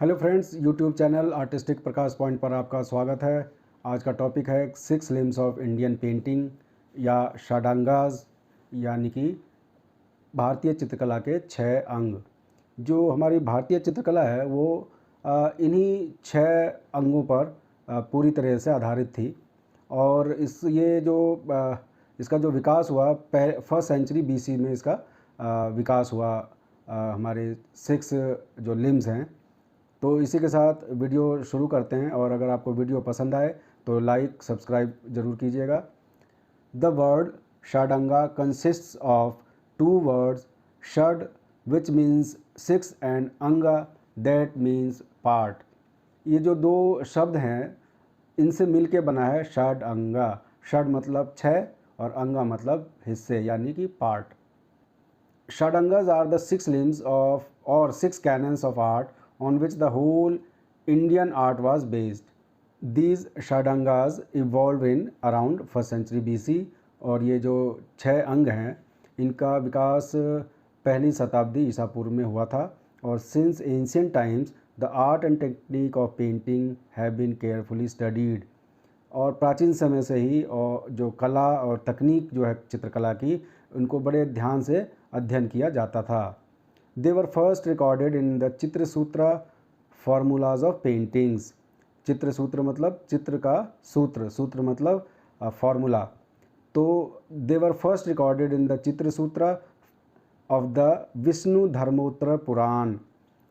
Hello friends, YouTube channel artistic Prakash point पर आपका स्वागत है। आज का टॉपिक है 6 लिम्स ऑफ इंडियन पेंटिंग या षडांगाज, यानी कि भारतीय चित्रकला के 6 अंग। जो हमारी भारतीय चित्रकला है वो इन्हीं 6 अंगों पर पूरी तरह से आधारित थी। और इसका जो विकास हुआ फर्स्ट सेंचुरी बीसी में इसका विकास हुआ, हमारे 6 जो लिम्स हैं। तो इसी के साथ वीडियो शुरू करते हैं, और अगर आपको वीडियो पसंद आए तो लाइक सब्सक्राइब ज़रूर कीजिएगा। The word Shadanga consists of 2 words, shad which means 6 and anga that means part. ये जो 2 शब्द हैं इनसे मिलके बना है षडांगा। षड मतलब 6 और अंगा मतलब हिस्से यानी कि part. Shadangas are the 6 limbs of or 6 canons of art on which the whole Indian art was based. These Shadangas evolved in around 1st century BC, और ये जो 6 अंग हैं इनका विकास पहली शताब्दी ईसा पूर्व में हुआ था। और since ancient times the art and technique of painting have been carefully studied, और प्राचीन समय से ही और जो कला और तकनीक जो है चित्रकला की, उनको बड़े ध्यान से अध्ययन किया जाता था। They were first recorded in the Chitrasutra formulas of paintings. Chitrasutra मतलब चित्र का सूत्र, सूत्र मतलब फार्मूला। तो they were first recorded in the Chitrasutra of the Vishnu Dharmottara Purana.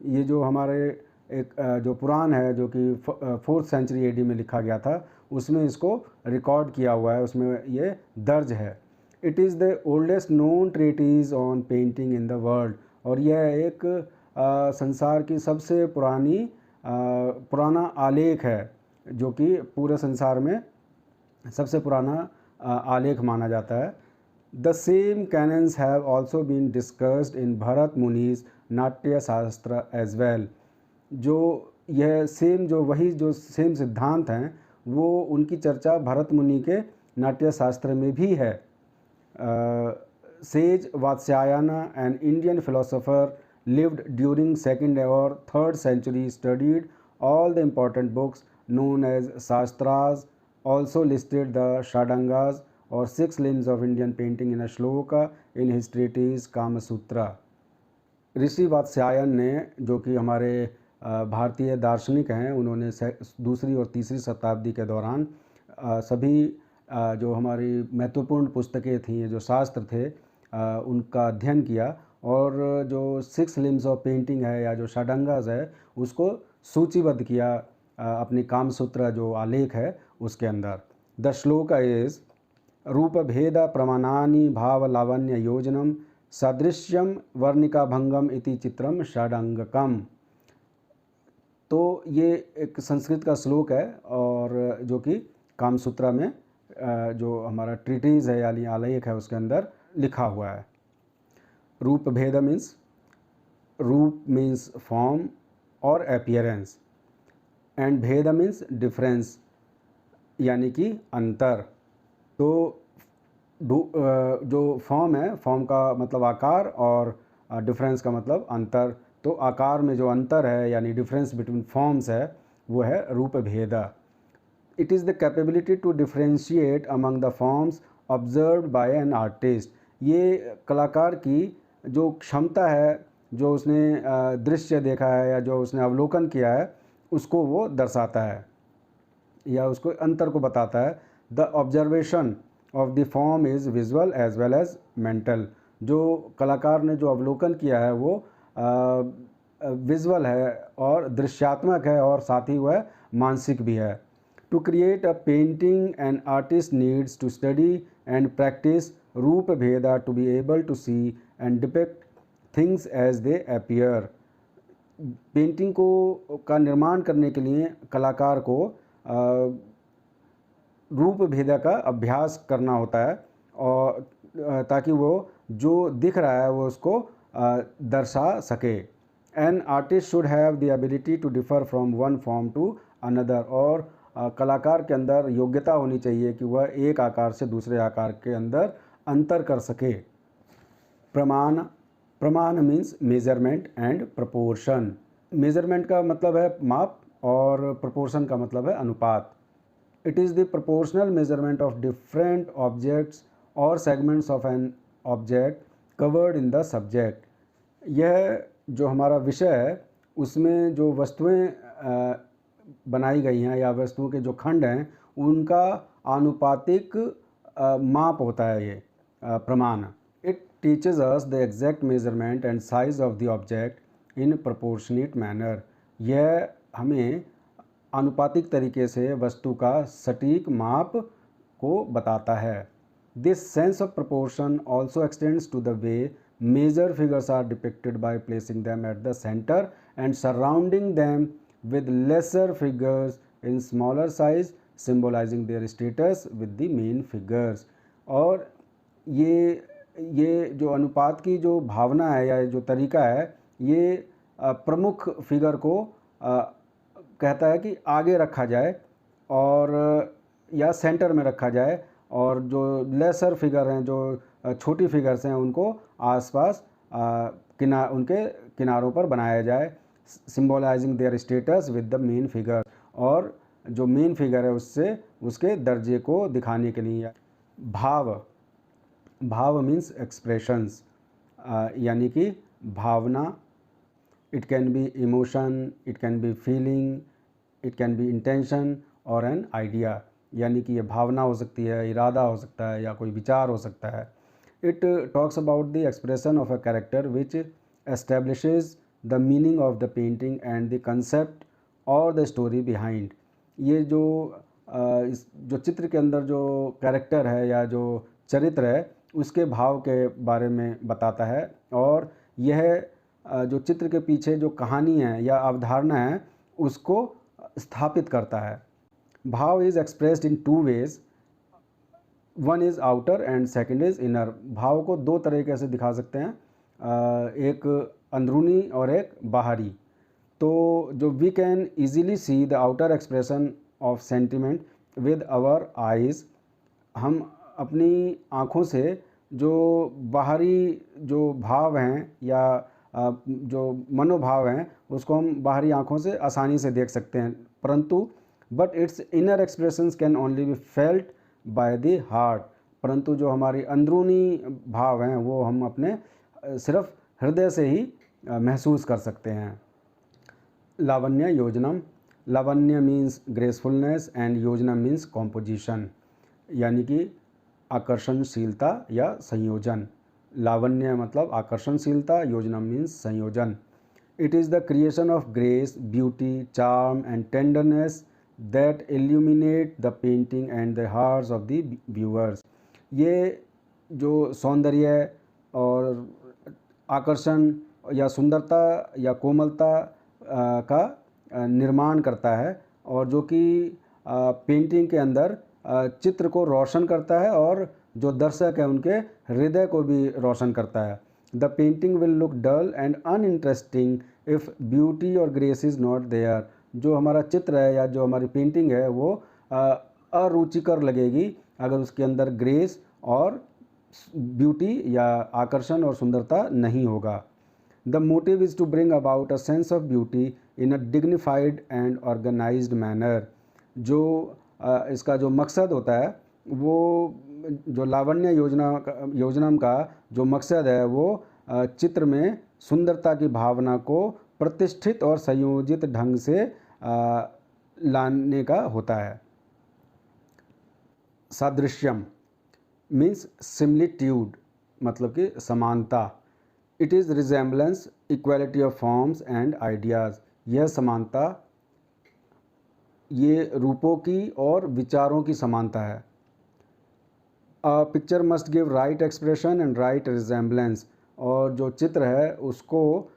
ये जो हमारे एक जो पुराण है जो कि 4th सेंचुरी एडी में लिखा गया था, उसमें इसको रिकॉर्ड किया हुआ है, उसमें ये दर्ज है। It is the oldest known treatise on painting in the world, और यह एक संसार की सबसे पुराना आलेख है जो कि पूरे संसार में सबसे पुराना आलेख माना जाता है। The same canons have also been discussed in Bharat Muni's Natya Shastra as well. जो यह सेम सिद्धांत हैं वो उनकी चर्चा भरत मुनि के नाट्य शास्त्र में भी है। Says Vatsyayana, an Indian philosopher lived during 2nd or 3rd century, studied all the important books known as Shastras, also listed the Shadangas or 6 limbs of Indian painting in a shloka in his treatise Kama Sutra। ऋषि वात्स्यायन ने, जो कि हमारे भारतीय दार्शनिक हैं, उन्होंने 2री और 3री शताब्दी के दौरान सभी जो हमारी महत्वपूर्ण पुस्तकें थीं, जो शास्त्र थे, उनका अध्ययन किया, और जो 6 लिम्स ऑफ पेंटिंग है या जो षडांगास है उसको सूचीबद्ध किया अपनी कामसूत्र जो आलेख है उसके अंदर। द श्लोक इज रूप भेद प्रमाणानि भाव लावण्य योजनम सादृश्यम वर्णिका भंगम इति चित्रम षडांगकम। तो ये एक संस्कृत का श्लोक है, और जो कि कामसूत्रा में जो हमारा ट्रीटीज है यानी आलेख है उसके अंदर लिखा हुआ है। रूप भेद रूप मीन्स फॉर्म और अपीयरेंस, एंड भेद मीन्स डिफरेंस यानी कि अंतर। तो जो फॉर्म है, फॉर्म का मतलब आकार, और डिफरेंस का मतलब अंतर। तो आकार में जो अंतर है यानी डिफरेंस बिटवीन फॉर्म्स है वो है रूप भेद। It is the capability to differentiate among the forms observed by an artist. ये कलाकार की जो क्षमता है, जो उसने दृश्य देखा है या जो उसने अवलोकन किया है, उसको वो दर्शाता है या उसको अंतर को बताता है। The observation of the form is visual as well as mental. जो कलाकार ने जो अवलोकन किया है वो विजुअल है और दृश्यात्मक है, और साथ ही वह मानसिक भी है। To create a painting an artist needs to study and practice rupa bheda to be able to see and depict things as they appear. पेंटिंग का निर्माण करने के लिए कलाकार को रूप भेदा का अभ्यास करना होता है, और ताकि वो जो दिख रहा है वो उसको दर्शा सके। An artist should have the ability to differ from one form to another. और कलाकार के अंदर योग्यता होनी चाहिए कि वह एक आकार से दूसरे आकार के अंदर अंतर कर सके। प्रमाण means measurement and proportion. Measurement का मतलब है माप और प्रोपोर्शन का मतलब है अनुपात। It is the proportional measurement of different objects और segments of an object covered in the subject. यह जो हमारा विषय है उसमें जो वस्तुएं बनाई गई हैं या वस्तुओं के जो खंड हैं उनका आनुपातिक माप होता है ये प्रमाण। It teaches us the exact measurement and size of the object in proportionate manner. यह हमें आनुपातिक तरीके से वस्तु का सटीक माप को बताता है। This sense of proportion also extends to the way major figures are depicted by placing them at the centre and surrounding them with lesser figures in smaller size symbolizing their status with the main figures। और ये जो अनुपात की जो भावना है या जो तरीका है ये प्रमुख फिगर को कहता है कि आगे रखा जाए और या सेंटर में रखा जाए, और जो लेसर फिगर हैं जो छोटी फिगर्स हैं उनको आसपास उनके किनारों पर बनाया जाए, symbolising their status with the main figure, और जो मेन फिगर है उससे उसके दर्जे को दिखाने के लिए। भाव मीन्स एक्सप्रेशंस, यानी कि भावना। It can be emotion, it can be feeling, it can be intention और एन आइडिया, यानी कि ये भावना हो सकती है, इरादा हो सकता है या कोई विचार हो सकता है। It talks about the expression of a character which establishes the meaning of the painting and the concept और द स्टोरी बिहाइंड। ये जो चित्र के अंदर जो कैरेक्टर है या जो चरित्र है उसके भाव के बारे में बताता है, और यह जो चित्र के पीछे जो कहानी है या अवधारणा है उसको स्थापित करता है। Bhava is expressed in two ways, one is outer and second is inner. भाव को दो तरीके से दिखा सकते हैं, एक अंदरूनी और एक बाहरी। तो जो we can easily see the outer expression of sentiment with our eyes, हम अपनी आँखों से जो बाहरी जो भाव हैं या जो मनोभाव हैं उसको हम बाहरी आँखों से आसानी से देख सकते हैं, परंतु but it's inner expressions can only be felt by the heart. परंतु जो हमारी अंदरूनी भाव हैं वो हम अपने सिर्फ हृदय से ही महसूस कर सकते हैं। लावण्य योजनम, लावण्य मीन्स ग्रेसफुलनेस एंड योजना मीन्स कॉम्पोजिशन, यानी कि आकर्षणशीलता या संयोजन। लावण्य मतलब आकर्षणशीलता, योजना मीन्स संयोजन। It is the creation of grace, beauty, charm and tenderness that illuminate the painting and the hearts of the viewers. ये जो सौंदर्य और आकर्षण या सुंदरता या कोमलता का निर्माण करता है, और जो कि पेंटिंग के अंदर चित्र को रोशन करता है और जो दर्शक है उनके हृदय को भी रोशन करता है। The painting will look dull and uninteresting if beauty और ग्रेस इज़ नॉट देयर। जो हमारा चित्र है या जो हमारी पेंटिंग है वो अरुचिकर लगेगी अगर उसके अंदर ग्रेस और ब्यूटी या आकर्षण और सुंदरता नहीं होगा। The motive is to bring about a sense of beauty in a dignified and organised manner. जो इसका जो मकसद होता है वो जो लावण्य योजनम का जो मकसद है वो चित्र में सुंदरता की भावना को प्रतिष्ठित और संयोजित ढंग से लाने का होता है। सादृश्यम मीन्स सिमिलिट्यूड, मतलब कि समानता। It is resemblance, equality of forms and ideas. यह समानता ये रूपों की और विचारों की समानता है। A picture must give right expression and right resemblance. और जो चित्र है उसको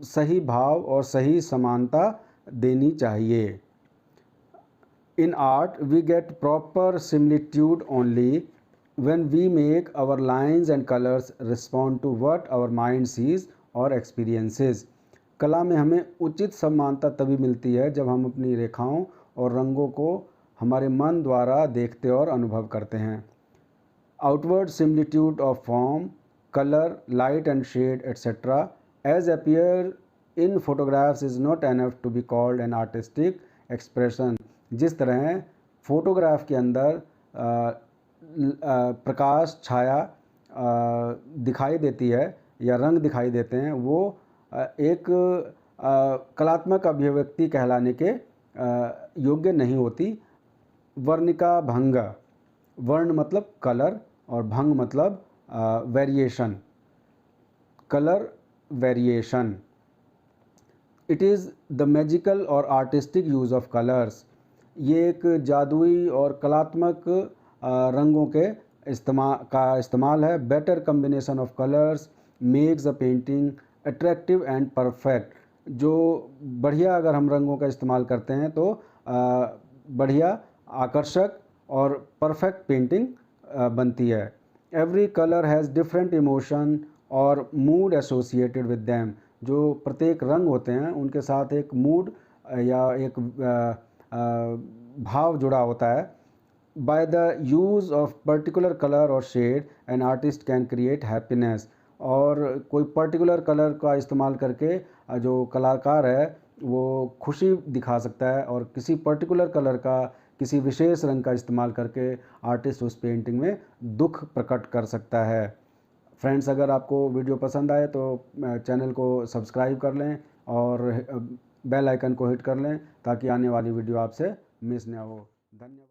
सही भाव और सही समानता देनी चाहिए। In art we get proper similitude only when we make our lines and colors respond to what our mind sees or experiences। कला में हमें उचित समानता तभी मिलती है जब हम अपनी रेखाओं और रंगों को हमारे मन द्वारा देखते और अनुभव करते हैं। Outward similitude of form, colour, light and shade etcetera as appear in photographs is not enough to be called an artistic expression. जिस तरह फ़ोटोग्राफ के अंदर प्रकाश छाया दिखाई देती है या रंग दिखाई देते हैं, वो एक कलात्मक अभिव्यक्ति कहलाने के योग्य नहीं होती। वर्णिका भंग, वर्ण मतलब कलर और भंग मतलब variation, colour variation. It is the magical और आर्टिस्टिक यूज़ ऑफ कलर्स। ये एक जादुई और कलात्मक रंगों के इस्तेमाल है। Better combination of colours makes a painting attractive and perfect. जो बढ़िया अगर हम रंगों का इस्तेमाल करते हैं तो बढ़िया, आकर्षक और परफेक्ट पेंटिंग बनती है। Every colour has different emotion और मूड एसोसिएटेड विद दैम। जो प्रत्येक रंग होते हैं उनके साथ एक मूड या एक भाव जुड़ा होता है। By the use of particular colour और shade an artist can create happiness. और कोई पर्टिकुलर कलर का इस्तेमाल करके जो कलाकार है वो खुशी दिखा सकता है, और किसी पर्टिकुलर कलर का, किसी विशेष रंग का इस्तेमाल करके आर्टिस्ट उस पेंटिंग में दुख प्रकट कर सकता है। फ्रेंड्स, अगर आपको वीडियो पसंद आए तो चैनल को सब्सक्राइब कर लें और बेल आइकन को हिट कर लें ताकि आने वाली वीडियो आपसे मिस ना हो। धन्यवाद।